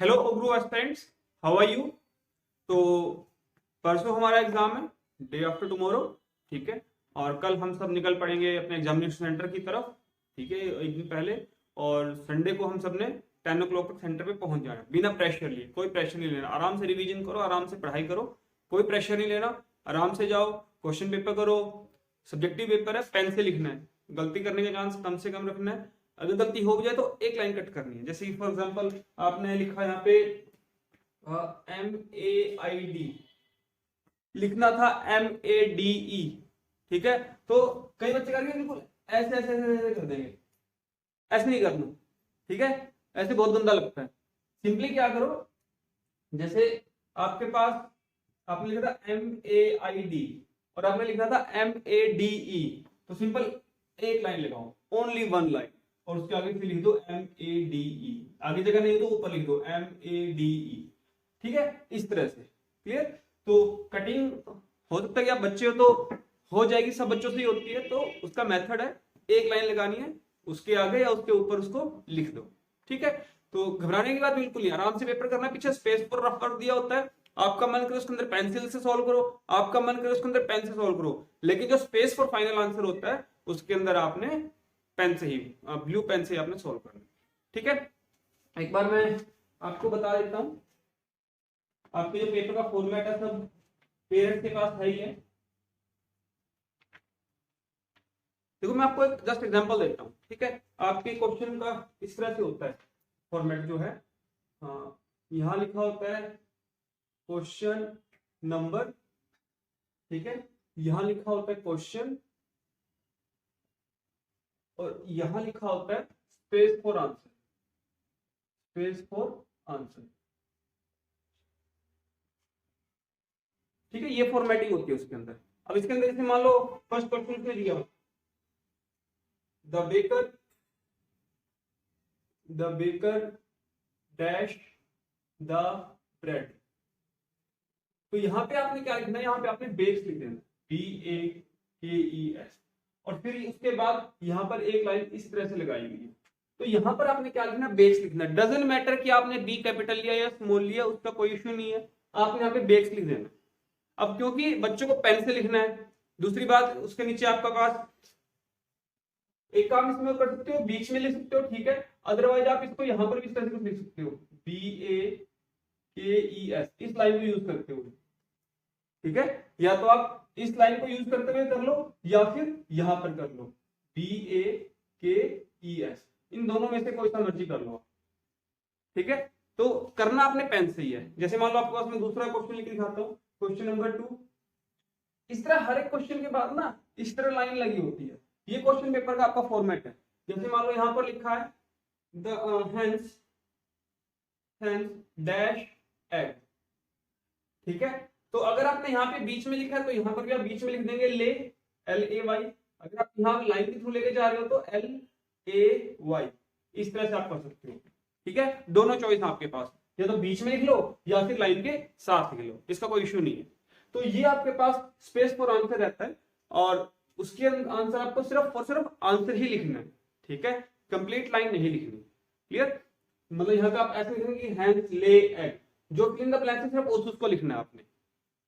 Hello ओग्रो aspirants, how are you. तो परसों हमारा एग्जाम है, डे आफ्टर टुमारो। ठीक है। और कल हम सब निकल पड़ेंगे अपने एग्जामिनेशन सेंटर की तरफ। ठीक है, एक दिन पहले। और संडे को हम सब ने 10 o'clock तक सेंटर पे पहुंच जाना है, बिना प्रेशर लिए। कोई प्रेशर नहीं लेना, आराम से रिवीजन करो, आराम से पढ़ाई करो। कोई प्रेशर नहीं लेना, आराम से जाओ, क्वेश्चन पेपर करो। सब्जेक्टिव पेपर है, पेन से लिखना है, गलती करने का चांस कम से कम रखना है। अगर गलती हो भी जाए तो एक लाइन कट करनी है। जैसे फॉर एग्जाम्पल आपने लिखा यहाँ पे MAID, लिखना था MADE। ठीक है। तो कई बच्चे करेंगे बिल्कुल ऐसे ऐसे ऐसे ऐसे कर देंगे, ऐसे नहीं करना। ठीक है, ऐसे बहुत गंदा लगता है। सिंपली क्या करो, जैसे आपके पास आपने लिखा था MAID और आपने लिखा था MADE, तो सिंपल एक लाइन लगाओ, ओनली वन लाइन। और उसके आगे फिर लिख दो MADE, आगे जगह नहीं हो तो ऊपर लिख दो MADE। ठीक है, इस तरह से। क्लियर। तो कटिंग हो सकता है कि आप बच्चे हो तो हो जाएगी, सब बच्चों से ही होती है। तो उसका मेथड है, एक लाइन लगानी है, उसके आगे या उसके ऊपर उसको लिख दो। ठीक है। तो घबराने की बात बिल्कुल नहीं, आराम से पेपर करना। पीछे स्पेस पर रफ कर दिया होता है, आपका मन करे उसके अंदर पेंसिल से सॉल्व करो, आपका मन करे उसके अंदर पेन से सॉल्व करो। लेकिन जो स्पेस फॉर फाइनल आंसर होता है उसके अंदर आपने पेन से ही, ब्लू पेन से ही आपने सॉल्व करना। ठीक है। एक बार मैं आपको बता देता हूं, आपके जो पेपर का फॉर्मेट है सब पेरेंट्स के पास है ही है। देखो मैं आपको एक जस्ट एग्जांपल देता हूँ। ठीक है, आपके क्वेश्चन का इस तरह से होता है फॉर्मेट जो है। हाँ, यहाँ लिखा होता है क्वेश्चन नंबर। ठीक है, यहाँ लिखा होता है क्वेश्चन, और यहाँ लिखा होता है space for answer, space for answer. ठीक है, ये फॉर्मेटिंग होती है उसके अंदर। अब इसके अंदर जैसे मान लो फर्स्ट क्वेश्चन से दिया, the baker, the baker dash the bread. तो यहाँ पे आपने क्या लिखना है, यहाँ पे आपने बेक्स लिख देना, BAKES। और फिर उसके बाद यहाँ पर एक लाइन इस तरह से लगाई हुई है। तो यहाँ पर आपने क्या लिखना, बेक्स लिखना। डजंट मैटर कि आपने बी कैपिटल लिया या स्मॉल लिया, उसका कोई इश्यू नहीं है, आपने यहाँ पे बेक्स लिख देना। अब क्योंकि बच्चों को पेन से लिखना है, दूसरी बात उसके नीचे आपका पास एक काम इसमें कर सकते हो, बीच में लिख सकते हो। ठीक है, अदरवाइज आप इसको यहाँ पर भी इस तरह से कुछ लिख सकते हो, BAKES, इस लाइन को यूज करते हो। ठीक है, या तो आप इस लाइन को यूज करते हुए कर लो या फिर यहां पर कर लो, BAKES। इन दोनों में से कोई सा मर्जी कर लो। ठीक है, तो करना आपने पेन से ही है। जैसे मान लो आपके पास मैं दूसरा क्वेश्चन लिख दिखाता हूँ, क्वेश्चन नंबर 2। इस तरह हर एक क्वेश्चन के बाद ना इस तरह लाइन लगी होती है। ये क्वेश्चन पेपर का आपका फॉर्मेट है। जैसे मान लो यहाँ पर लिखा है the hence hence dash egg. ठीक है, तो अगर आपने यहाँ पे बीच में लिखा है तो यहाँ पर भी आप बीच में लिख देंगे ले, LAY। अगर आप यहाँ लाइन के थ्रू लेके जा रहे हो तो LAY। इस तरह से आप कर सकते हो। ठीक है, दोनों चॉइस आपके पास, या तो बीच में लिख लो या फिर लाइन के साथ लिख लो, इसका कोई इश्यू नहीं है। तो ये आपके पास स्पेस फॉर आंसर रहता है, और उसके आंसर आपको सिर्फ और सिर्फ आंसर ही लिखना है। ठीक है, कंप्लीट लाइन नहीं लिखनी। क्लियर। मतलब यहाँ पे आप ऐसे लिखेंगे कि हैंस ले एग, जो फिल इन द ब्लैंक्स है सिर्फ उसको लिखना है आपने।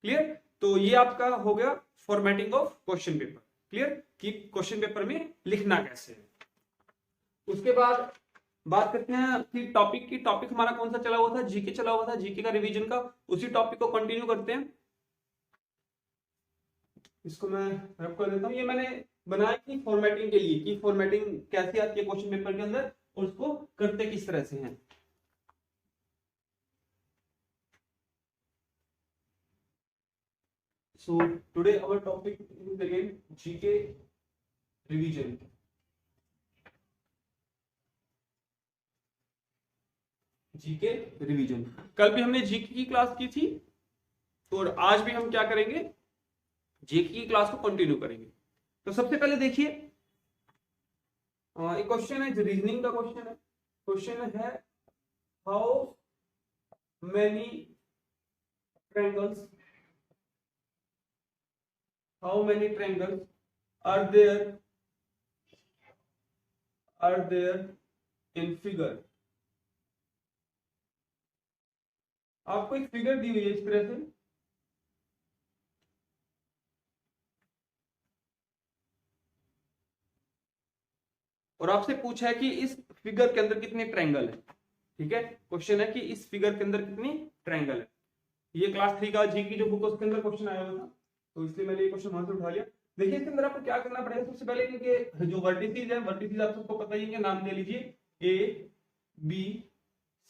क्लियर। तो ये आपका हो गया formatting of question paper. Clear, कि क्वेश्चन पेपर में लिखना कैसे है। उसके बाद बात करते हैं कि टॉपिक की। टॉपिक हमारा कौन सा चला हुआ था, जीके चला हुआ था, जीके का रिवीजन का। उसी टॉपिक को कंटिन्यू करते हैं। इसको मैं रब कर देता हूँ। ये मैंने बनाया कि फॉर्मेटिंग के लिए, कि फॉर्मेटिंग कैसी आती है क्वेश्चन पेपर के अंदर और उसको करते किस तरह से हैं। So today our topic is again GK revision. GK revision. कल भी हमने जीके की क्लास की थी और आज भी हम क्या करेंगे, जीके की क्लास को कंटिन्यू करेंगे। तो सबसे पहले देखिए, एक क्वेश्चन है, रीजनिंग का क्वेश्चन है। क्वेश्चन है how many triangles, how many triangles are there in figure आपको एक फिगर दी हुई है इस तरह से, और आपसे पूछा है कि इस फिगर के अंदर कितने ट्रायंगल है। ठीक है, क्वेश्चन है कि इस फिगर के अंदर कितनी ट्रायंगल है। ये क्लास 3 का जी की जो बुक है उसके अंदर क्वेश्चन आया हुआ था, तो इसलिए मैंने ये क्वेश्चन वहां से उठा लिया। देखिए इसके अंदर आपको क्या करना पड़ेगा, सबसे पहले इनके जो वर्टिसेस है, वर्टिसेस आप सबको पता ही है, नाम दे लीजिए ए बी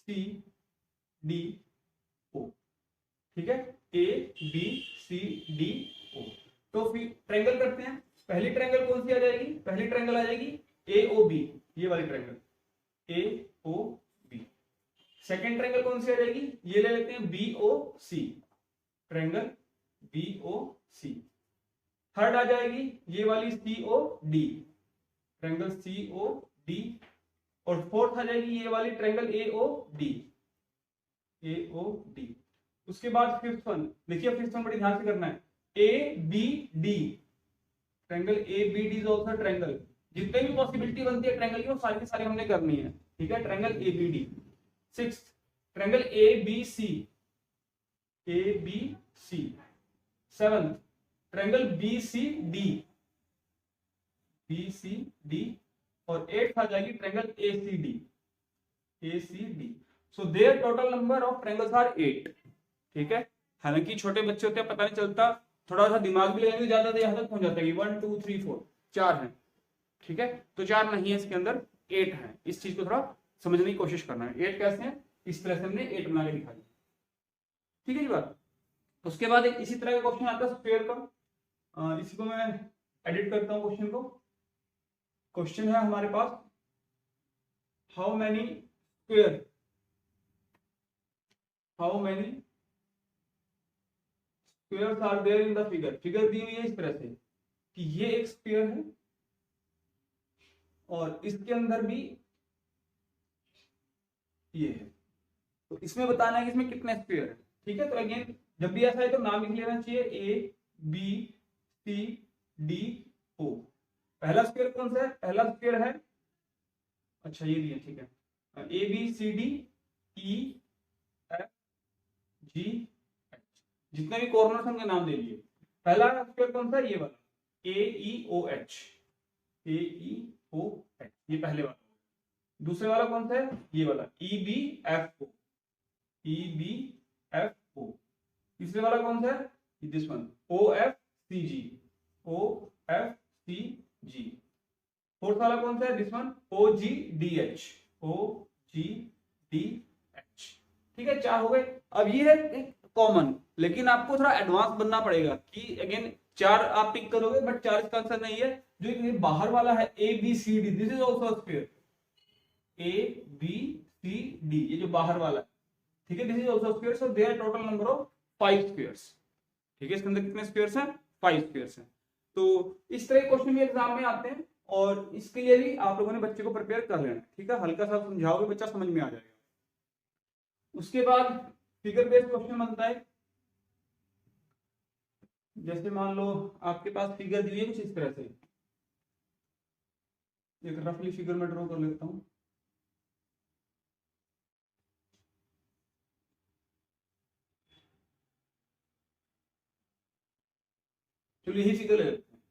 सी डी ओ। ठीक है, A B C D O. तो फिर ट्रायंगल करते हैं। पहली ट्रायंगल कौन सी आ जाएगी, पहली ट्रायंगल आ जाएगी ए ओ बी, ये वाली triangle A O B. Second triangle कौन सी आ जाएगी, ये ले लेते हैं B O C, triangle B O C. Third आ जाएगी ये वाली C O D, triangle C O D. और फोर्थ आ जाएगी ये वाली triangle A O D, A O D. उसके बाद फिफ्थ वन, देखिए फिफ्थ वन बड़ी ध्यान से करना है, A B D, triangle A B D is also triangle. जितने भी पॉसिबिलिटी बनती है ट्रायंगल की वो सारी की सारी हमने करनी है। ठीक है, triangle A B D. Sixth triangle A B C, A B C. Seventh triangle B C D, B C D. और एट्थ आ जाएगी triangle A C D, A C D. So there total number of triangles are 8। ठीक है, हालांकि छोटे बच्चे होते हैं पता नहीं चलता, थोड़ा सा दिमाग भी लगाएंगे ज्यादा तो यहाँ तक पहुंच जाता है 1 2 3 4, 4 है। ठीक है, तो 4 नहीं है इसके अंदर, 8 है। इस चीज को थोड़ा समझने की कोशिश करना है। 8 कैसे है, इस तरह से हमने 8 बना के दिखा दिया। ठीक है जी बात। उसके बाद एक इसी तरह का क्वेश्चन आता है स्क्वायर का। इसी को मैं एडिट करता हूँ क्वेश्चन को। क्वेश्चन है हमारे पास, how many square, how many squares are there in the figure. Figure दी हुई है इस तरह से कि ये एक स्क्वायर है और इसके अंदर भी ये है, तो इसमें बताना है कि इसमें कितने स्क्वायर है। ठीक है, तो अगेन जब भी ऐसा है तो नाम लिख लेना चाहिए ए बी सी डी ओ। पहला स्क्वायर कौन सा है, पहला स्क्वायर है, अच्छा ये दिया, ठीक है, A B C D E F G H. जितने भी कॉर्नर्स होंगे नाम दे लिए। पहला स्क्वायर कौन सा है, ये वाला ए ई ओ एच, ए ई ओ एच, ये पहले वाला। दूसरे वाला कौन सा है, ये वाला E B F O, E B F O. तीसरे वाला कौन सा है, this one O F C G, O F C G. Fourth वाला कौन सा है, this one O G D H, O G D H. ठीक है, 4 हो गए। अब ये है एक कॉमन, लेकिन आपको थोड़ा एडवांस बनना पड़ेगा कि अगेन 4 आप पिक करोगे बट 4 इसका आंसर नहीं है। जो एक बाहर वाला है A B C D, this is also square, A B C D, ये जो बाहर वाला है। ठीक है, this is also square. So there total number of 5 squares. ठीक है, इसके अंदर कितने स्क्वायर्स हैं, 5 स्क्वायर्स हैं। तो इस तरह के क्वेश्चन भी एग्जाम में आते हैं और इसके लिए भी आप लोगों ने बच्चे को प्रिपेयर कर लेना। ठीक है, हल्का सा समझाओगे बच्चा समझ में आ जाएगा। उसके बाद फिगर बेस्ड क्वेश्चन बनता है। जैसे मान लो आपके पास फिगर दी हुई है कुछ इस तरह से, एक रफली फिगर में ड्रॉ कर लेता हूं। चलो यही फिगर ले लेते हैं।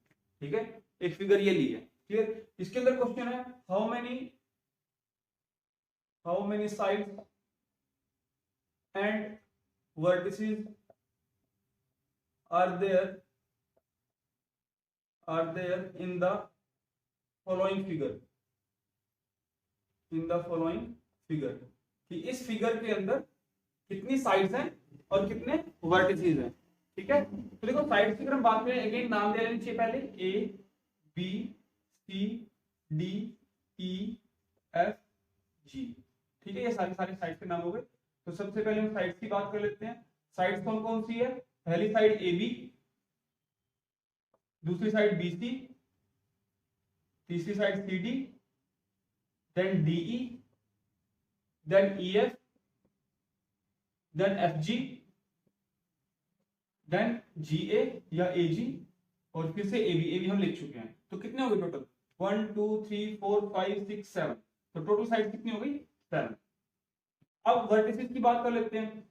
ठीक है, एक फिगर ये ली है, क्लियर। इसके अंदर क्वेश्चन है how many sides and vertices are there in the following figure, in the following figure। कि इस फिगर के अंदर कितनी साइड्स हैं और कितने वर्टिसेस हैं। ठीक है, तो देखो साइड्स की अगर हम बात करें, अगेन नाम दे लेना चाहिए पहले A B C D E F G. ठीक है, ये सारी साइड्स के नाम हो गए। तो सबसे पहले हम साइड्स की बात कर लेते हैं। साइड्स कौन कौन सी है, पहली साइड ए बी, दूसरी साइड बी सी, तीसरी side C D, then D E, then E F, then F G, then G A या ए जी, और फिर से ए बी हम लिख चुके हैं। तो कितने हो गए टोटल, 1 2 3 4 5 6 7। तो टोटल साइड कितनी हो गई, 7। अब वर्टिसेस की बात कर लेते हैं।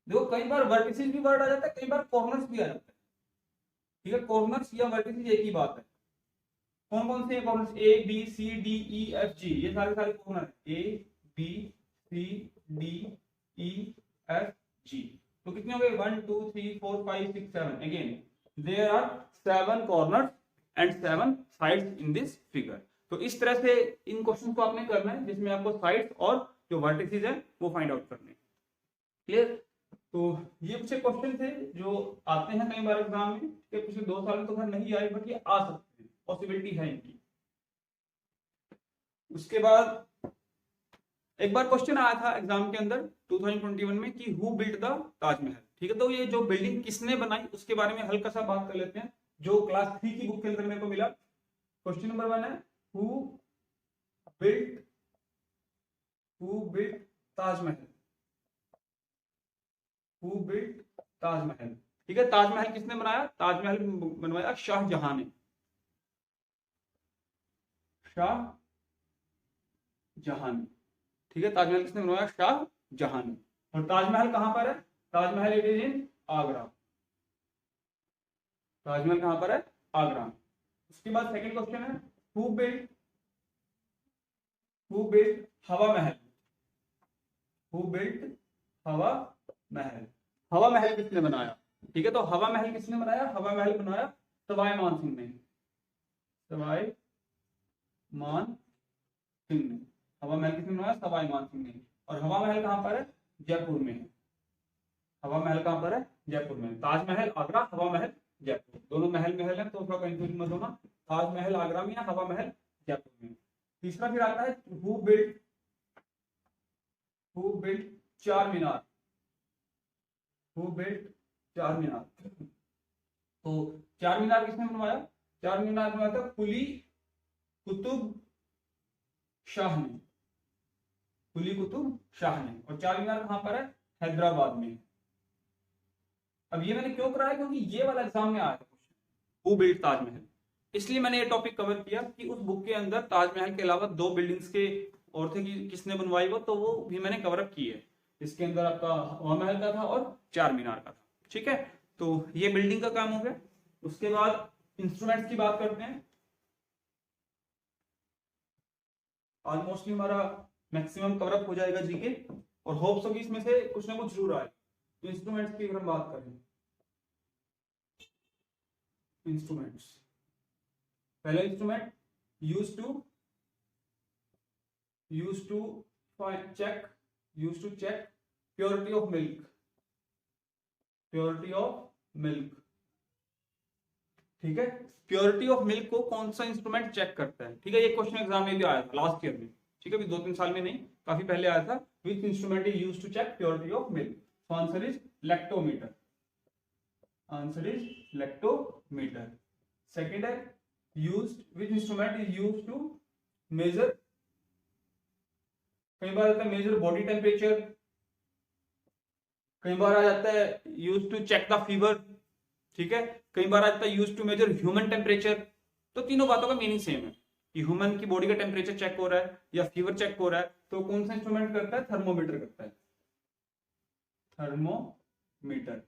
देखो कई बार वर्टिसेस भी वर्ड आ जाता है, कई बार कॉर्नर्स भी आ जाता है, ठीक है। कॉर्नर्स या वर्टिसेस एक ही बात है। कौन कौन से corners? A B C D E F G, ये सारे सारे corner, A B C D E F G. तो कितने हो गए? 1 2 3 4 5 6 7। Again there are 7 corners and 7 sides in this figure. तो इस तरह से इन क्वेश्चन को आपने करना है, जिसमें आपको साइड्स और जो वर्टिसेस है वो फाइंड आउट करने हैं। क्लियर? तो ये कुछ क्वेश्चन थे जो आते हैं कई बार एग्जाम में, कि पिछले 2 साल में तो खैर नहीं आए, बट ये आ सकते हैं, पॉसिबिलिटी है इनकी। उसके बाद एक बार क्वेश्चन आया था एग्जाम के अंदर 2021 में कि हु बिल्ट द ताजमहल, ठीक है। तो ये जो बिल्डिंग किसने बनाई उसके बारे में हल्का सा बात कर लेते हैं, जो क्लास 3 की बुक के अंदर मेरे को मिला। क्वेश्चन नंबर 1 है who built Taj Mahal, who built Taj Mahal, ठीक है। ताजमहल किसने बनाया? ताजमहल बनवाया शाहजहां ने, शाहजहां ने, ठीक है। ताजमहल किसने बनवाया? शाहजहां ने। और ताजमहल कहां पर है? Taj Mahal it is in Agra. Taj Mahal कहां पर है? आगरा। उसके बाद सेकंड क्वेश्चन है हु बिल्ट हवा महल, हु बिल्ट हवा महल। हवा महल किसने बनाया? ठीक है। तो हवा महल किसने बनाया? हवा महल बनाया सवाई मान सिंह ने, सवाई मान सिंह ने। हवा महल किसने बनाया? सवाई मान सिंह ने। और हवा महल कहां पर है? जयपुर में है। हवा महल कहां पर है? जयपुर में। ताजमहल आगरा, हवा महल जयपुर, दोनों महल महल है, तो थोड़ा कंफ्यूजन मत होना, ताजमहल आगरा में या हवा महल जयपुर में। तीसरा फिर आता है हु बिल्ट चार मीनार, हु बिल्ट चार मीनार। तो चार मीनार किसने बनवाया? चार मीनार बनवाया था कुली कुतुब शाह ने, कुली कुतुब शाह ने। और चार मीनार कहां पर है? हैदराबाद में। अब ये मैंने क्यों कराया? क्योंकि ये वाला एग्जाम में आया था क्वेश्चन, हु बिल्ट ताजमहल, इसलिए मैंने ये टॉपिक कवर किया कि उस बुक के अंदर ताजमहल के अलावा 2 बिल्डिंग्स के और थे कि किसने बनवाई वो, तो वो भी मैंने कवर अप की है। इसके अंदर आपका हवा महल का था और चार मीनार का था, ठीक है। तो ये बिल्डिंग का काम हो गया। उसके बाद इंस्ट्रूमेंट्स की बात करते हैं। ऑलमोस्ट हमारा मैक्सिमम कवर अप हो जाएगा जीके, और होप्स होगी इसमें से कुछ ना कुछ जरूर आए। तो इंस्ट्रूमेंट्स की अगर हम बात करें, इंस्ट्रूमेंट्स, पहला instrument use to check purity of milk, purity of milk, ठीक है। प्योरिटी ऑफ मिल्क को कौन सा इंस्ट्रूमेंट चेक करता है? ठीक है, ये क्वेश्चन एग्जाम में भी आया था लास्ट ईयर में, ठीक है, अभी 2-3 साल में नहीं, काफी पहले आया था। Which instrument is used to check purity of milk? Answer is lactometer, answer is lactometer. Second है which instrument is used to measure, कई बार आता है मेजर बॉडी टेम्परेचर, कई बार आ जाता है use to check the fever, ठीक है, कई बार आ जाता है use to measure human temperature. तो तीनों बातों का मीनिंग सेम है कि ह्यूमन की बॉडी का टेम्परेचर चेक हो रहा है या फीवर चेक हो रहा है, तो कौन सा इंस्ट्रूमेंट करता है? थर्मोमीटर करता है, थर्मोमीटर,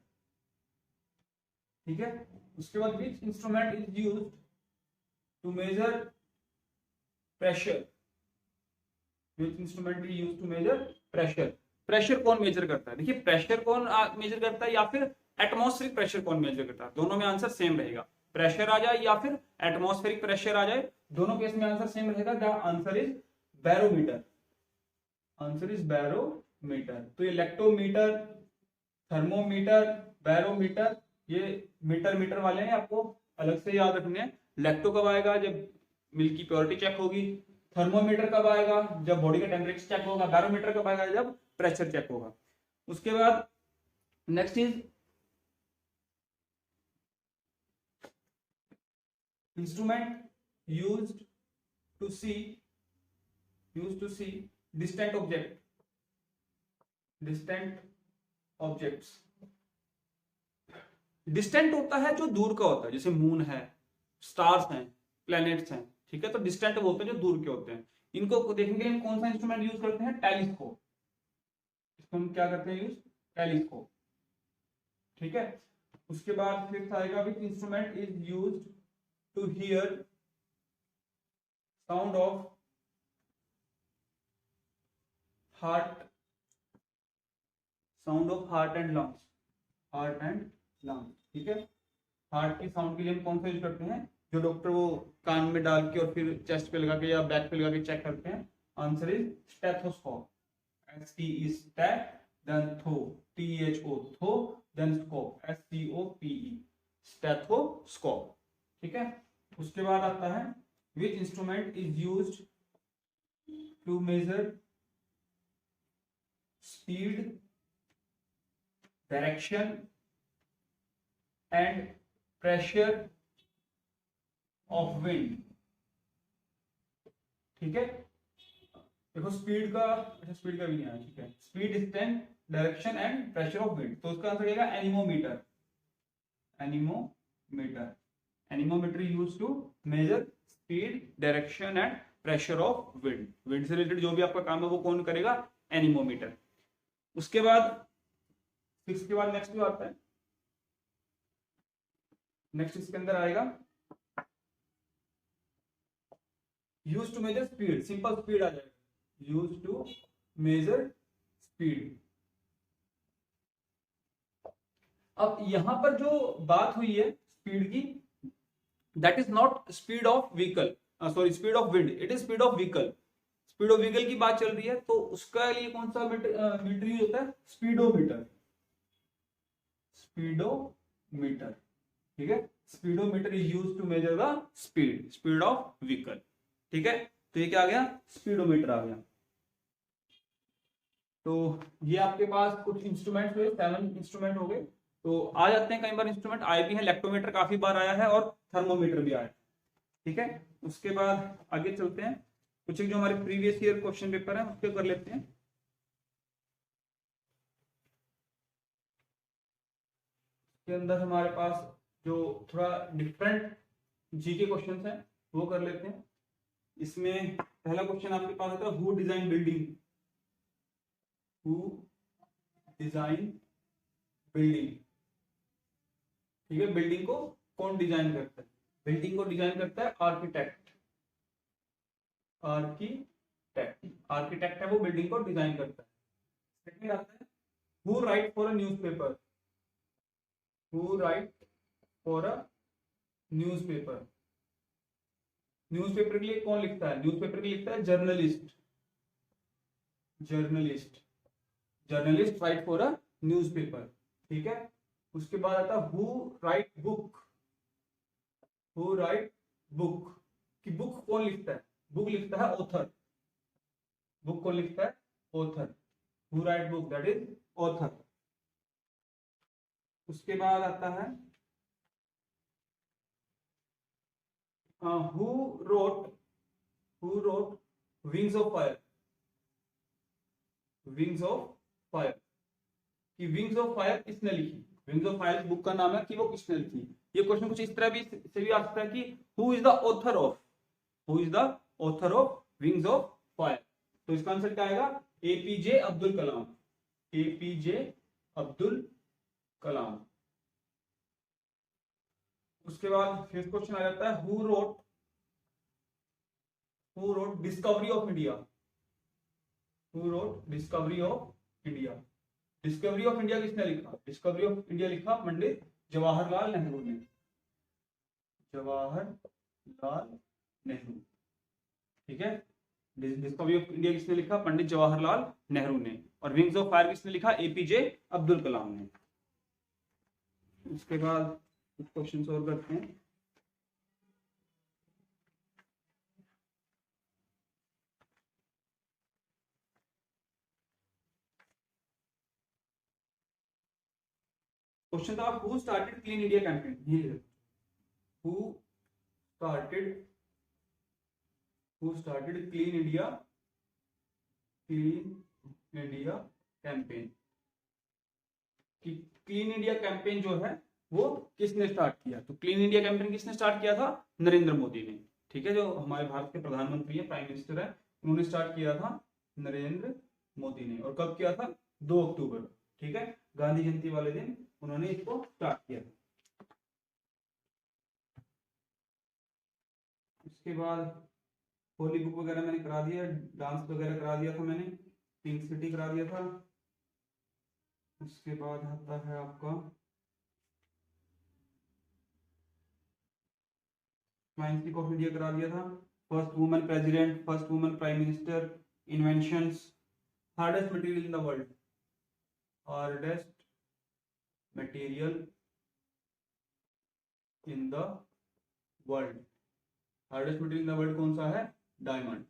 ठीक है। उसके बाद which instrument is used to measure pressure, which instrument is used to measure pressure? Pressure कौन मेजर करता है? देखिए, प्रेशर कौन मेजर करता है या फिर एटमॉस्फेरिक प्रेशर कौन मेजर करता है? दोनों में आंसर सेम रहेगा, प्रेशर आ जाए या फिर एटमॉस्फेरिक प्रेशर आ जाए, दोनों केस में आंसर सेम रहेगा। The answer is barometer, answer is barometer. तो ये लैक्टोमीटर, थर्मोमीटर, बैरोमीटर, ये मीटर वाले हैं, आपको अलग से याद रखने हैं। लैक्टो कब आएगा? जब मिल्क की प्योरिटी चेक होगी। थर्मोमीटर कब आएगा? जब बॉडी का टेम्परेचर चेक होगा। बैरोमीटर कब आएगा? जब प्रेशर चेक होगा। उसके बाद next is instrument used to see distant object, distant objects. Distant होता है जो दूर का होता है, जैसे मून है, स्टार्स हैं, प्लैनेट्स हैं, ठीक है। तो डिस्टेंट वो होते हैं जो दूर के होते हैं। इनको देखने के लिए हम कौन सा इंस्ट्रूमेंट यूज करते हैं? टेलीस्कोप। इसको हम क्या करते हैं यूज? टेलीस्कोप। ठीक है। उसके बाद फिफ्थ आएगा which instrument is used to hear sound of heart, sound of heart and lungs, heart and lungs, ठीक है। हार्ट की साउंड के लिए हम कौन सा यूज करते हैं, जो डॉक्टर वो कान में डाल के और फिर चेस्ट पे लगा के या बैक पे लगा के चेक करते हैं। Answer is stethoscope, ST is stat, then tho, THO, tho, then scope, SCOPE, stethoscope, ठीक है। उसके बाद आता है which instrument is used to measure speed, direction and pressure of wind, ठीक है। देखो स्पीड का, अच्छा स्पीड का भी नहीं आया, ठीक है। Speed, distance, direction and pressure of wind, तो उसका आंसर रहेगा anemometer, anemometer, anemometer used to measure speed, direction and pressure of wind, wind से रिलेटेड जो भी आपका काम है वो कौन करेगा, एनीमोमीटर। उसके बाद सिक्स के बाद नेक्स्ट जो आता है, नेक्स्ट इसके अंदर आएगा use to measure speed, simple speed आ जाएगा, यूज टू मेजर स्पीड। अब यहां पर जो बात हुई है स्पीड की, that is not speed of vehicle, sorry speed of wind, it is speed of vehicle, speed of vehicle की बात चल रही है, तो उसका लिए कौन सा मीटर यूज होता है, स्पीडोमीटर, स्पीडोमीटर, ठीक है। Speedometer is used to measure the speed, speed of vehicle, ठीक है। तो ये क्या आ गया, स्पीडोमीटर आ गया। तो ये आपके पास कुछ इंस्ट्रूमेंट हुए, 7 इंस्ट्रूमेंट हो गए। तो आ जाते हैं, कई बार इंस्ट्रूमेंट आए भी हैं, लेक्टोमीटर काफी बार आया है और थर्मोमीटर भी आया है, ठीक है। उसके बाद आगे चलते हैं, कुछ जो हमारे प्रीवियस ईयर क्वेश्चन पेपर है उसके कर लेते हैं। के अंदर हमारे पास जो थोड़ा डिफरेंट जीके क्वेश्चंस हैं वो कर लेते हैं। इसमें पहला क्वेश्चन आपके पास आता है who design building, who design building, ठीक है। बिल्डिंग को कौन डिजाइन करता है, बिल्डिंग को डिजाइन करता है आर्किटेक्ट, आर्किटेक्ट, आर्किटेक्ट है वो बिल्डिंग को डिजाइन करता है। सेकंड आता है who right for a newspaper, who right for a newspaper, newspaper के लिए कौन लिखता है, न्यूज़पेपर के लिए लिखता है journalist, journalist, journalist right for a newspaper, ठीक है। उसके बाद आता है who right book, who right book, कि बुक कौन लिखता है, बुक लिखता है ऑथर, बुक कौन लिखता है, author, who right book that is author. उसके बाद आता है who wrote wings of fire, wings of fire, कि विंग्स ऑफ फायर किसने लिखी, विंग्स ऑफ फायर बुक का नाम है कि वो किसने लिखी। ये क्वेश्चन कुछ इस तरह भी से भी आ सकता है कि who is the author of, who is the author of wings of fire, तो इसका आंसर क्या आएगा, एपीजे अब्दुल कलाम, एपीजे अब्दुल कलाम। उसके बाद फिफ्थ क्वेश्चन आ जाता है who wrote discovery of India, who wrote discovery of India, discovery of India किसने लिखा, डिस्कवरी ऑफ इंडिया लिखा पंडित जवाहरलाल नेहरू ने, जवाहरलाल नेहरू, ठीक है। डिस्कवरी ऑफ इंडिया किसने लिखा, पंडित जवाहरलाल नेहरू ने, और विंग्स ऑफ फायर किसने लिखा, एपीजे अब्दुल कलाम ने। उसके बाद कुछ क्वेश्चन और करते हैं। क्वेश्चन था who started clean India campaign, who started clean India campaign, कि क्लीन इंडिया कैंपेन जो है वो किसने स्टार्ट किया, तो क्लीन इंडिया कैंपेन किसने स्टार्ट किया था, नरेंद्र मोदी ने, ठीक है। जो हमारे भारत के प्रधानमंत्री है, प्राइम मिनिस्टर है, उन्होंने स्टार्ट किया था नरेंद्र मोदी ने, और कब किया था, 2 अक्टूबर, ठीक है, गांधी जयंती वाले दिन उन्होंने इसको स्टार्ट किया। उसके बाद होली बुक वगैरह मैंने करा दिया, डांस वगैरह करा दिया था मैंने, पिंक सिटी करा दिया था। उसके बाद आता है आपका फ्लाइंग स्टिक ऑफ इंडिया करा दिया था, first women president, first women prime minister, inventions, hardest material in the world, hardest material in the world, hardest material in the world कौन सा है? Diamond.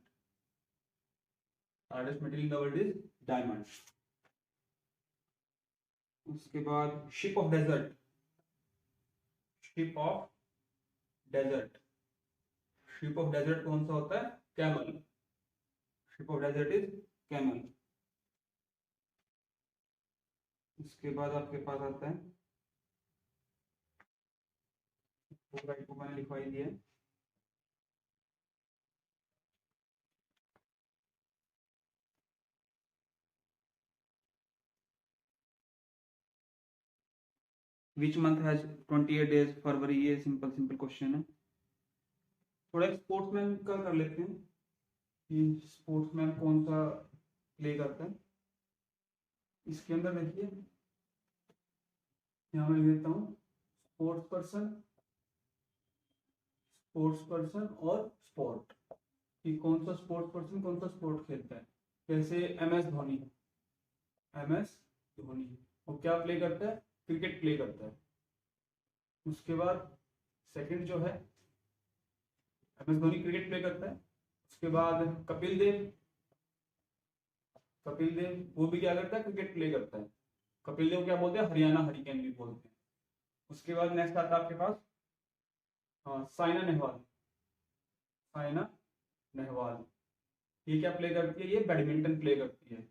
Hardest material in the world is diamond. उसके बाद ship of desert, ship of desert, ship of desert कौन सा होता है? Camel. Ship of desert is camel. उसके बाद आपके पास आता है, को मैंने लिखवाई दिया है, विच मंथ हैज 28 डेज? फरवरी। ये सिंपल सिंपल क्वेश्चन है। थोड़ा स्पोर्ट्समैन का कर लेते हैं कि स्पोर्ट्समैन कौन सा प्ले करता है। इसके अंदर देखिए, यहाँ मैं लिख देता हूँ स्पोर्ट्स पर्सन, स्पोर्ट्स पर्सन और स्पोर्ट, कि कौन सा स्पोर्ट्स पर्सन कौन सा स्पोर्ट खेलता है। जैसे M S Dhoni, M S Dhoni वो क्या प्ले करता है? क्रिकेट प्ले करता है। उसके बाद सेकंड जो है, M S Dhoni cricket play करता है। उसके बाद कपिल देव, कपिल देव वो भी क्या करता है? क्रिकेट प्ले करता है। कपिल देव क्या बोलते हैं? हरियाणा हरिकेन भी बोलते हैं। उसके बाद नेक्स्ट आता है आपके पास साइना नेहवाल, साइना नेहवाल, ये क्या प्ले करती है? ये बैडमिंटन प्ले करती है।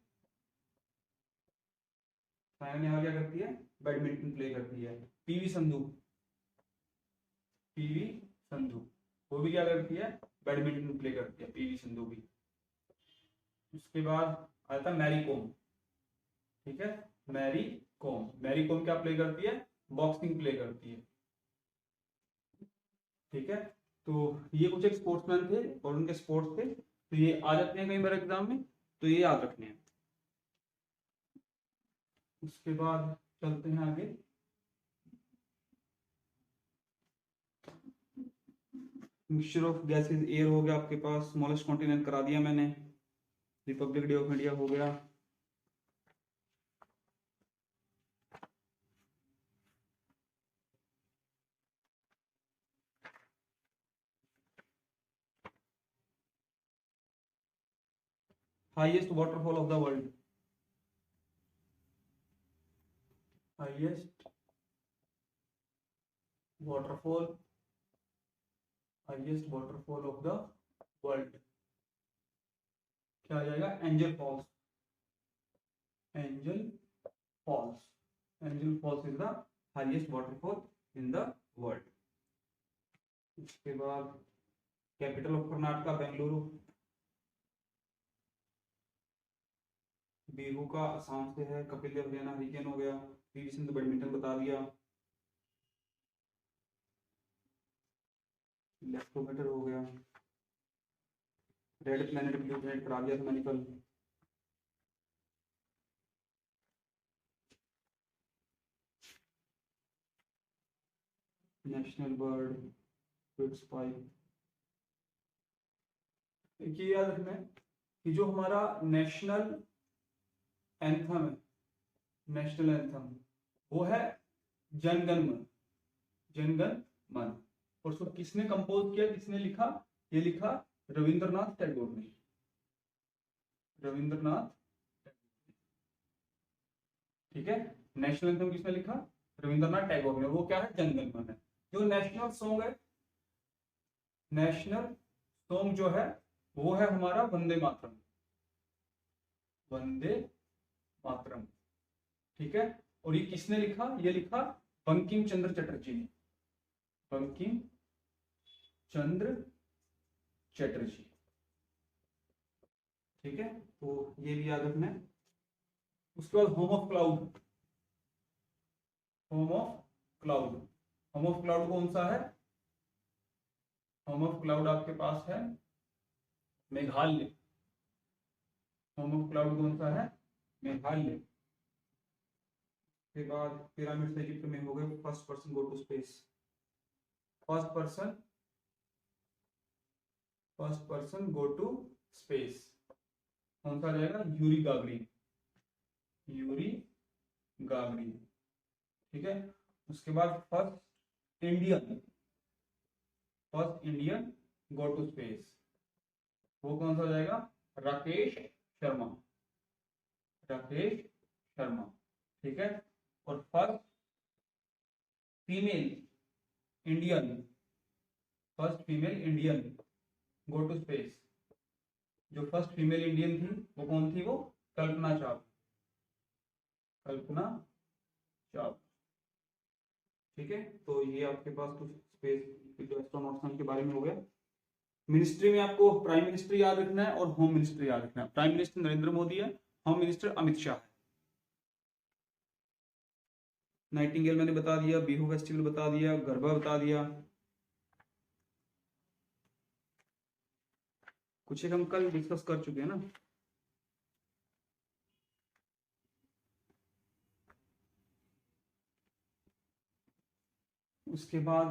साइना नेहवाल क्या करती है? बैडमिंटन प्ले करती है। पीवी संधू, पीवी संधू वो भी क्या करती है? बैडमिंटन प्ले करती है, पीवी संधू भी। उसके बाद आता है मैरी कॉम, ठीक है, मैरी कॉम, मैरी कॉम क्या प्ले करती है? बॉक्सिंग प्ले करती है, ठीक है। तो ये कुछ एक स्पोर्ट्समैन थे और उनके स्पोर्ट्स थे, तो ये आ जाते हैं कई बार एग्जाम में, तो ये याद रखने हैं। उसके बाद चलते हैं आगे, मिक्सचर ऑफ गैसेस एयर हो गया आपके पास, स्मॉलेस्ट कॉन्टिनेंट करा दिया मैंने, रिपब्लिक डे ऑफ इंडिया हो गया। Highest waterfall of the world, highest waterfall, highest waterfall of the world क्या आ जाएगा? Angel Falls, Angel Falls, Angel Falls is the highest waterfall in the world. उसके बाद कैपिटल ऑफ कर्नाटका बेंगलुरु, बिहू का असम से है, कपिल देव हरियाणा हरिकेन हो गया, पीवी सिंधु बैडमिंटन बता दिया, इलेक्ट्रोमीटर हो गया, रेड प्लैनेट ब्लू प्लैनेट करा दिया था मैंने कल। नेशनल बर्ड स्पिट्स पाइप, ये याद रखना है कि जो हमारा नेशनल एंथम है, नेशनल एंथम वो है जनगण मन, जनगण मन। और उसको किसने कंपोज किया, किसने लिखा? ये लिखा रविंद्रनाथ टैगोर ने, रविंद्रनाथ, ठीक है। नेशनल एंथम किसने लिखा? रविंद्रनाथ टैगोर ने। वो क्या है? जनगण मन है। जो नेशनल सॉन्ग है, नेशनल सॉन्ग जो है वो है हमारा वंदे मातरम, वंदे मातरम, ठीक है। और ये किसने लिखा? ये लिखा बंकिम चंद्र चटर्जी ने, बंकिम चंद्र चटर्जी, ठीक है। तो ये भी याद रखना है। उसके बाद home of cloud, home of cloud. Home of cloud कौन सा है? होम ऑफ क्लाउड आपके पास है मेघालय। होम ऑफ क्लाउड कौन सा है? मेघालय। के बाद पिरामिड इजिप्ट में हो गए first person go to space. First person go to space कौन सा जाएगा? Yuri Gagarin. यूरी गागरिन, ठीक है। उसके बाद first Indian go to space, वो कौन सा जाएगा? राकेश शर्मा। ठीक है। और first female Indian go to space, जो फर्स्ट फीमेल इंडियन थी वो कौन थी? वो कल्पना चावला। ठीक है। तो ये आपके पास कुछ स्पेस जो एस्ट्रोनॉट्स के बारे में हो गया। मिनिस्ट्री में आपको प्राइम मिनिस्टर याद रखना है और होम मिनिस्टर याद रखना है। प्राइम मिनिस्टर नरेंद्र मोदी है, होम मिनिस्टर अमित शाह है। नाइटिंगेल मैंने बता दिया, बिहू फेस्टिवल बता दिया, गरबा बता दिया। कुछ एक हम कल डिस्कस कर चुके हैं ना। उसके बाद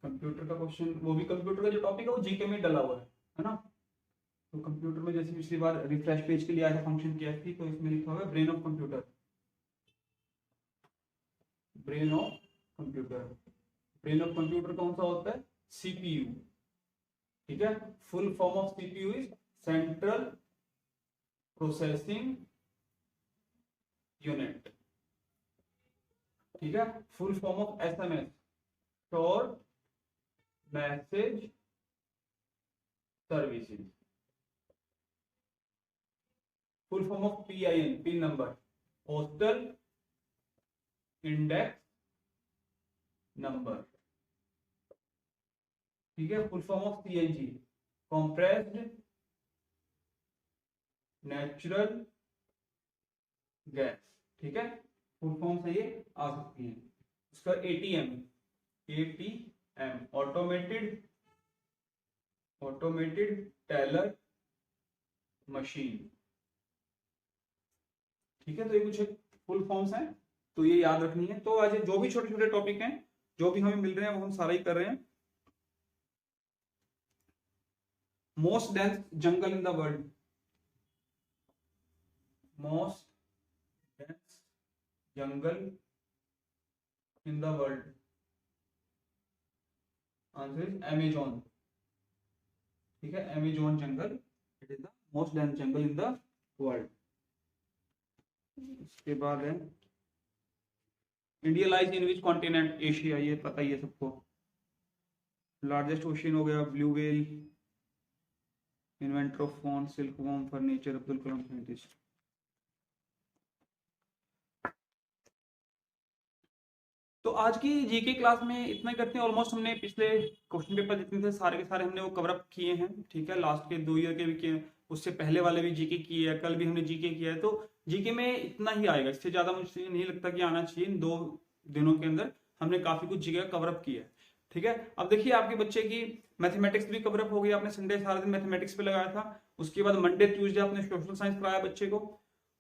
कंप्यूटर का क्वेश्चन, वो भी कंप्यूटर का जो टॉपिक है वो जीके में डला हुआ है ना। तो कंप्यूटर में जैसे पिछली बार रिफ्रेश पेज के लिए आया था फंक्शन क्या थी, तो इसमें लिखा हुआ है brain of computer. Brain of computer कौन सा होता है? सीपीयू। ठीक है। Full form of CPU is central processing unit. ठीक है। Full form of SMS, short message services. Full form of PIN, pin number, postal index number. ठीक है। Full form of CNG, compressed natural gas. ठीक है। Full form से ये आ सकती है। उसका एटीएम ऑटोमेटेड टेलर मशीन। ठीक है। तो ये कुछ फुल फॉर्म्स हैं, तो ये याद रखनी है। तो आज जो भी छोटे छोटे टॉपिक हैं जो भी हमें मिल रहे हैं वो हम सारा ही कर रहे हैं। Most dense jungle in the world, most dense jungle in the world, answer is Amazon. ठीक है। Amazon jungle, it is the most dense jungle in the world. इसके बाद है India lies in which continent? Asia, ये पता ही है सबको। Largest ocean हो गया blue whale, inventor of phone, silk worm furniture, Abdul Kalam scientist. तो आज की जीके क्लास में इतना ही करते हैं। ऑलमोस्ट हमने पिछले क्वेश्चन पेपर जितने थे सारे के सारे हमने वो कवर अप किए हैं। ठीक है। लास्ट के 2 ईयर के भी किए, उससे पहले वाले भी जीके किए हैं, कल भी हमने जीके किया है। तो जीके में इतना ही आएगा, इससे ज्यादा मुझे नहीं लगता कि आना चाहिए। इन 2 दिनों के अंदर हमने काफी कुछ जीके कवर अप किया है। ठीक है। अब देखिए आपके बच्चे की मैथमेटिक्स भी कवर अप हो गई। आपने संडे सारा दिन मैथमेटिक्स पे लगाया था। उसके बाद मंडे ट्यूसडे आपने सोशल साइंस कराया बच्चे को।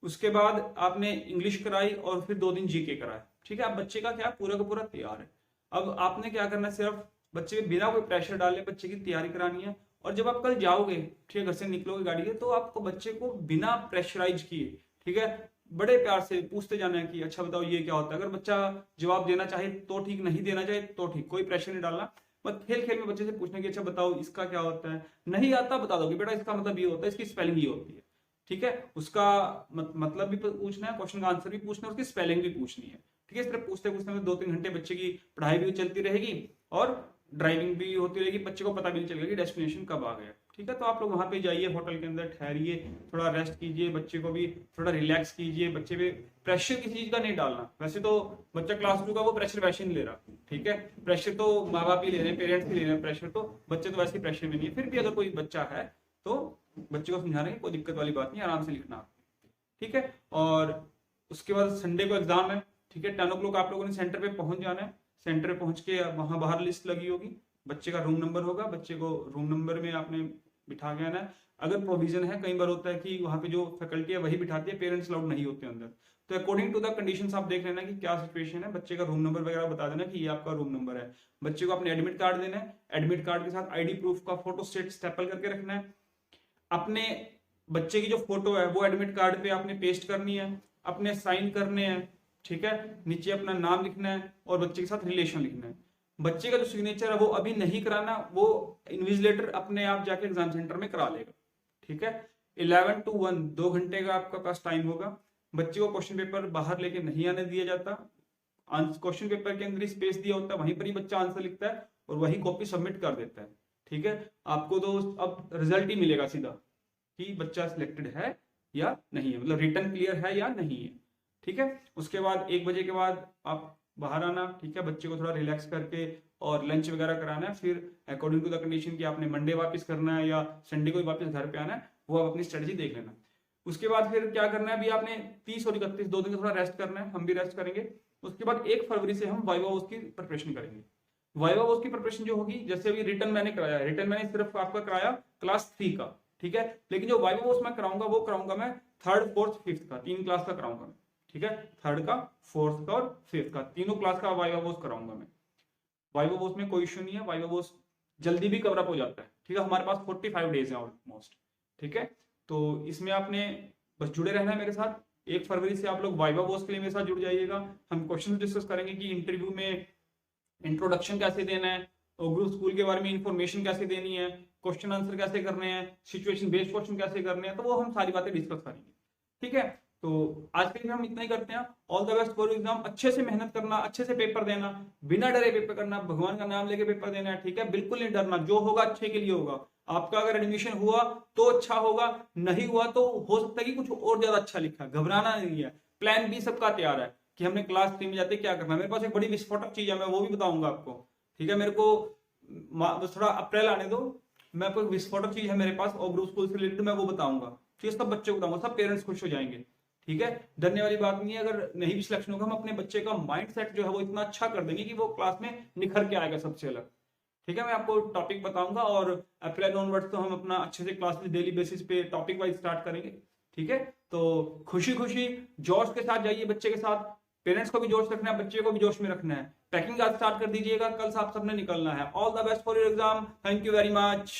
उसके बाद आपने इंग्लिश कराई और फिर 2 दिन जीके कराया। ठीक है। अब बच्चे का क्या पूरा का पूरा तैयार है। अब आपने क्या करना है, सिर्फ बच्चे पे बिना कोई प्रेशर डाले बच्चे की तैयारी करानी है। और जब आप कल जाओगे, ठीक है, घर से निकलोगे गाड़ी से, तो आपको बच्चे को बिना प्रेशराइज किए, ठीक है, बड़े प्यार से पूछते जाना है कि अच्छा बताओ ये क्या होता है। अगर बच्चा जवाब देना चाहे तो ठीक, नहीं देना चाहे तो ठीक, कोई प्रेशर नहीं डालना। बस खेल खेल में बच्चे से पूछना कि अच्छा बताओ इसका क्या होता है। नहीं आता बता दो कि बेटा इसका मतलब ये होता है, इसकी स्पेलिंग ये होती है। ठीक है। उसका मतलब भी पूछना है, क्वेश्चन का आंसर भी पूछना है, उसकी स्पेलिंग भी पूछनी है। ठीक है। इस तरह पूछते पूछते में 2-3 घंटे बच्चे की पढ़ाई भी चलती रहेगी और ड्राइविंग भी होती रहेगी। बच्चे को पता भी नहीं चलेगा कि डेस्टिनेशन कब आ गया। ठीक है। तो आप लोग वहां पे जाइए, होटल के अंदर ठहरिए, थोड़ा रेस्ट कीजिए, बच्चे को भी थोड़ा रिलैक्स कीजिए। बच्चे पे प्रेशर किसी चीज का नहीं डालना। वैसे तो बच्चा क्लास 2 का वो प्रेशर वैसे नहीं ले रहा। ठीक है। प्रेशर तो माँ बाप ही ले रहे हैं, पेरेंट्स ही ले रहे हैं प्रेशर, तो बच्चे तो वैसे प्रेशर में नहीं है। फिर भी अगर कोई बच्चा है तो बच्चे को समझाने की कोई दिक्कत वाली बात नहीं, आराम से लिखना। ठीक है। और उसके बाद संडे को एग्जाम है। ठीक है। 10 ओ क्लॉक आप लोगों ने सेंटर पे पहुंच जाना है। सेंटर पे पहुंच के वहां बाहर लिस्ट लगी होगी, बच्चे का रूम नंबर होगा, बच्चे को रूम नंबर में आपने बिठा के आना है। अगर प्रोविजन है, कई बार होता है कि वहां पे जो फैकल्टी है वही बिठाती है, पेरेंट्स अलाउड नहीं होते अंदर, तो अकॉर्डिंग टू द कंडीशंस आप देख लेना कि क्या सिचुएशन है, बच्चे का रूम नंबर वगैरह बता देना कि ये आपका रूम नंबर है। बच्चे को अपने एडमिट कार्ड देना है, एडमिट कार्ड के साथ आईडी प्रूफ का फोटो स्टेट स्टेपल करके रखना है। अपने बच्चे की जो फोटो है वो एडमिट कार्ड पे आपने पेस्ट करनी है, अपने साइन करने हैं, ठीक है। नीचे अपना नाम लिखना है और बच्चे के साथ रिलेशन लिखना है। बच्चे का जो सिग्नेचर है वो अभी नहीं कराना, वो इन्विजिलेटर अपने आप जाके एग्जाम सेंटर में करा लेगा, ठीक है। 11 to 1 2 घंटे का आपका पास टाइम होगा। बच्चे को क्वेश्चन पेपर बाहर लेके नहीं आने दिया जाता, क्वेश्चन पेपर के अंदर ही स्पेस दिया होता है, वहीं पर ही बच्चा आंसर लिखता है और वही कॉपी सबमिट कर देता है, ठीक है। आपको तो अब रिजल्ट ही मिलेगा सीधा कि बच्चा सिलेक्टेड है या नहीं है, मतलब रिटर्न क्लियर है या नहीं है, ठीक है। उसके बाद 1 बजे के बाद आप बाहर आना, ठीक है। बच्चे को थोड़ा रिलैक्स करके और लंच वगैरह कराना है। फिर अकॉर्डिंग टू द कंडीशन कि आपने मंडे वापस करना है या संडे को ही वापस घर पे आना है, वो आप अपनी स्ट्रेटजी देख लेना। उसके बाद फिर क्या करना है, अभी आपने 30 और 31 2 दिन का थोड़ा रेस्ट करना है, हम भी रेस्ट करेंगे। उसके बाद 1 फरवरी से हम वाइवा वोस की प्रिपरेशन करेंगे। वाइवा वोस की प्रिपरेशन जो होगी, जैसे अभी रिटर्न मैंने कराया, रिटर्न मैंने सिर्फ आपका कराया क्लास 3 का, ठीक है। लेकिन जो वाइवा वोस मैं कराऊंगा वो कराऊंगा मैं 3rd 4th 5th का, 3 क्लास का कराऊंगा, ठीक है। 3rd का, 4th का और 5th का, तीनों क्लास का वाइवा वोस कराऊंगा मैं। वाइवा वोस में कोई इश्यू नहीं है, वाइवा वोस जल्दी भी कवर अप हो जाता है, ठीक है। हमारे पास 45 डेज है ऑलमोस्ट, ठीक है। तो इसमें आपने बस जुड़े रहना है मेरे साथ। 1 फरवरी से आप लोग वाइवा वोस के लिए मेरे साथ जुड़ जाइएगा। हम क्वेश्चन डिस्कस करेंगे कि इंटरव्यू में इंट्रोडक्शन कैसे देना है, और ग्रुप स्कूल के बारे में इंफॉर्मेशन कैसे देनी है, क्वेश्चन आंसर कैसे करने हैं, सिचुएशन बेस्ड क्वेश्चन कैसे करने हैं, तो वो हम सारी बातें डिस्कस करेंगे, ठीक है। तो आज के लिए हम इतना ही करते हैं। All the best for exam. अच्छे से मेहनत करना, अच्छे से पेपर देना, बिना डरे पेपर करना, भगवान का नाम लेके पेपर देना है, ठीक है। बिल्कुल नहीं डरना, जो होगा अच्छे के लिए होगा। आपका अगर एडमिशन हुआ तो अच्छा होगा, नहीं हुआ तो हो सकता है कि कुछ और ज्यादा अच्छा लिखा है, घबराना नहीं है। प्लान बी सबका तैयार है कि हमने क्लास 3 में जाते क्या करना है। मेरे पास एक बड़ी विस्फोटक चीज है, मैं वो भी बताऊंगा आपको, ठीक है। मेरे को थोड़ा अप्रैल आने दो, मैं आपको एक विस्फोटक चीज है मेरे पास और ग्रुप स्कूल से रिलेटेड, मैं वो बताऊंगा, ठीक है। सब बच्चों को बताऊंगा, सब पेरेंट्स खुश हो जाएंगे, ठीक है। डरने वाली बात नहीं है। अगर नहीं भी सिलेक्शन होगा, हम अपने बच्चे का माइंड सेट जो है वो इतना अच्छा कर देंगे कि वो क्लास में निखर के आएगा सबसे अलग, ठीक है। मैं आपको टॉपिक बताऊंगा और अप्रैल ऑनवर्ड्स तो हम अपना अच्छे से क्लासेस डेली बेसिस पे टॉपिक वाइज स्टार्ट करेंगे, ठीक है। तो खुशी खुशी जोश के साथ जाइए बच्चे के साथ, पेरेंट्स को भी जोश रखना है, बच्चे को भी जोश में रखना है। पैकिंग आज स्टार्ट कर दीजिएगा, कल से आप सबने निकलना है। All the best for your exam. Thank you very much.